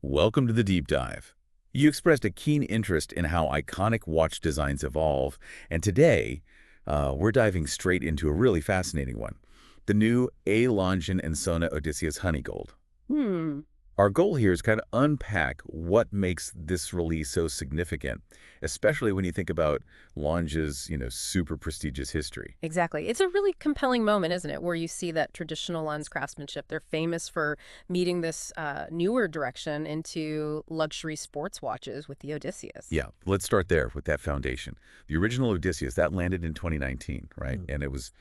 Welcome to the deep dive. You expressed a keen interest in how iconic watch designs evolve, and today we're diving straight into a really fascinating one, the new Lange Söhne Odysseus Honeygold. Hmm. Our goal here is kind of unpack what makes this release so significant, especially when you think about Lange's, super prestigious history. Exactly. It's a really compelling moment, isn't it, where you see that traditional lens craftsmanship. They're famous for meeting this newer direction into luxury sports watches with the Odysseus. Yeah, let's start there with that foundation. The original Odysseus, that landed in 2019, right? And it was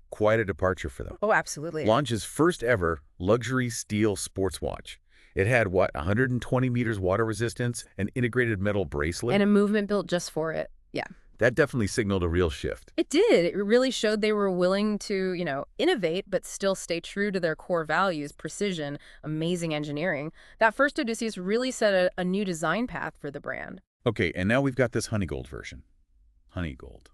quite a departure for them. Oh, absolutely. Lange's first ever luxury steel sports watch. It had, what, 120 meters water resistance, an integrated metal bracelet? And a movement built just for it. Yeah. That definitely signaled a real shift. It did. It really showed they were willing to, innovate, but still stay true to their core values, precision, amazing engineering. That first Odysseus really set a new design path for the brand. Okay, and now we've got this Honeygold version. Honeygold.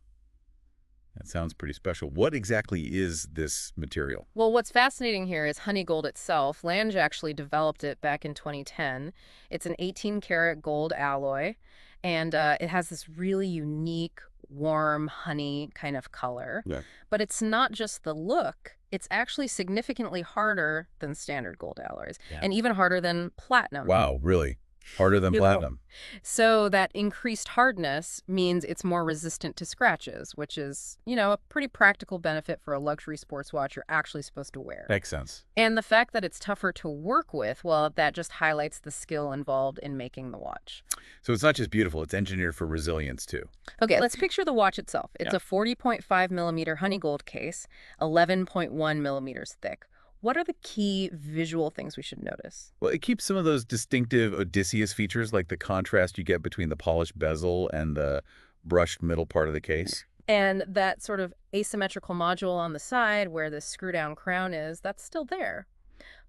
That sounds pretty special. What exactly is this material? Well, what's fascinating here is Honeygold itself. Lange actually developed it back in 2010. It's an 18-karat gold alloy, and it has this really unique, warm honey kind of color. Yeah. But it's not just the look. It's actually significantly harder than standard gold alloys, and even harder than platinum. Wow, really? Harder than platinum? So that increased hardness means it's more resistant to scratches, which is, a pretty practical benefit for a luxury sports watch you're actually supposed to wear. Makes sense. And the fact that it's tougher to work with, well, that just highlights the skill involved in making the watch. So it's not just beautiful, it's engineered for resilience too. Okay, let's picture the watch itself. It's Yeah. a 40.5 millimeter Honeygold case, 11.1 millimeters thick. What are the key visual things we should notice? Well, it keeps some of those distinctive Odysseus features, like the contrast you get between the polished bezel and the brushed middle part of the case. And that sort of asymmetrical module on the side where the screw-down crown is, that's still there.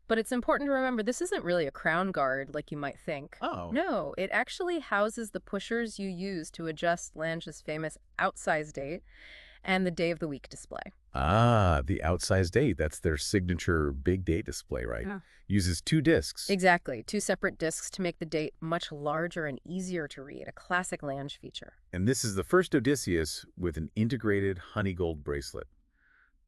But it's important to remember this isn't really a crown guard like you might think. Oh. No, it actually houses the pushers you use to adjust Lange's famous outsize date and the day of the week display. Ah, the outsize date. That's their signature big date display, right? Yeah. Uses two discs. Exactly. Two separate discs to make the date much larger and easier to read, a classic Lange feature. And this is the first Odysseus with an integrated Honeygold bracelet.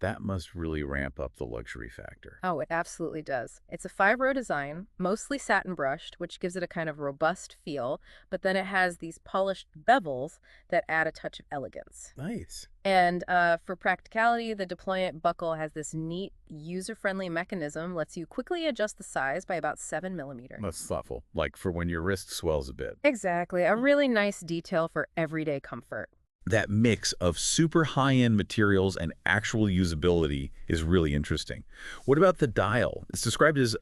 That must really ramp up the luxury factor. Oh, it absolutely does. It's a 5-row design, mostly satin brushed, which gives it a kind of robust feel, but then it has these polished bevels that add a touch of elegance. Nice. And for practicality, the deployant buckle has this neat, user-friendly mechanism, lets you quickly adjust the size by about 7 millimeters. That's thoughtful, like for when your wrist swells a bit. Exactly. A really nice detail for everyday comfort. That mix of super high-end materials and actual usability is really interesting. What about the dial? It's described as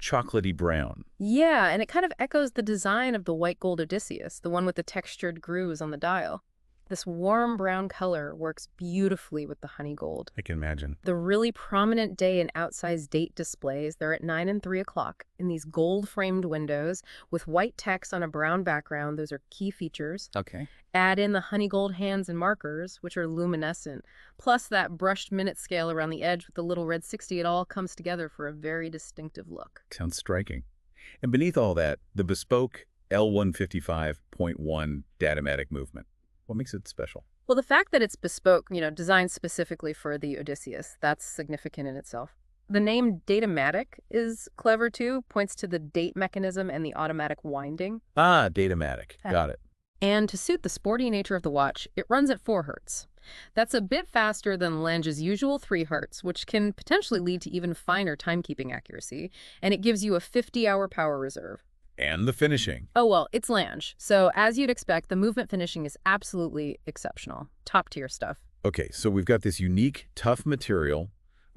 chocolatey brown. Yeah, and it kind of echoes the design of the white gold Odysseus, the one with the textured grooves on the dial. This warm brown color works beautifully with the Honeygold. I can imagine. The really prominent day and outsized date displays, they're at 9 and 3 o'clock in these gold-framed windows with white text on a brown background. Those are key features. Okay. Add in the Honeygold hands and markers, which are luminescent, plus that brushed minute scale around the edge with the little red 60. It all comes together for a very distinctive look. Sounds striking. And beneath all that, the bespoke L155.1 datomatic movement. What makes it special? Well, the fact that it's bespoke, designed specifically for the Odysseus, that's significant in itself. The name Datamatic is clever too, points to the date mechanism and the automatic winding. Ah, datamatic. Got it. And to suit the sporty nature of the watch, it runs at 4 Hertz. That's a bit faster than Lange's usual 3 Hertz, which can potentially lead to even finer timekeeping accuracy, and it gives you a 50-hour power reserve. And the finishing. Oh, well, it's Lange. So as you'd expect, the movement finishing is absolutely exceptional. Top-tier stuff. Okay, so we've got this unique, tough material,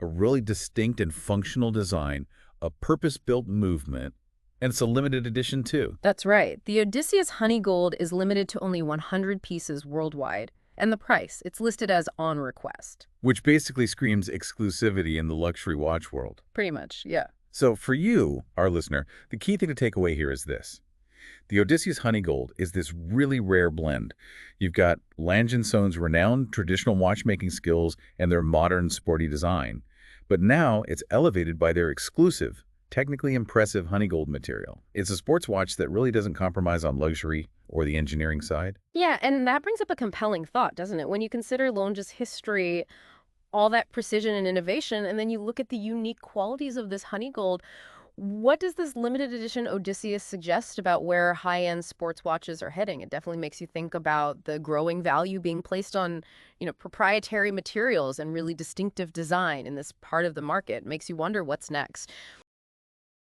a really distinct and functional design, a purpose-built movement, and it's a limited edition too. That's right. The Odysseus Honeygold is limited to only 100 pieces worldwide. And the price, it's listed as on request. Which basically screams exclusivity in the luxury watch world. Pretty much, yeah. So for you, our listener, the key thing to take away here is this. The Odysseus Honeygold is this really rare blend. You've got Lange & Söhne's renowned traditional watchmaking skills and their modern sporty design. But now it's elevated by their exclusive, technically impressive Honeygold material. It's a sports watch that really doesn't compromise on luxury or the engineering side. Yeah, and that brings up a compelling thought, doesn't it? When you consider Lange's history, all that precision and innovation, and then you look at the unique qualities of this Honeygold, what does this limited edition Odysseus suggest about where high-end sports watches are heading? It definitely makes you think about the growing value being placed on, proprietary materials and really distinctive design in this part of the market. Makes you wonder what's next.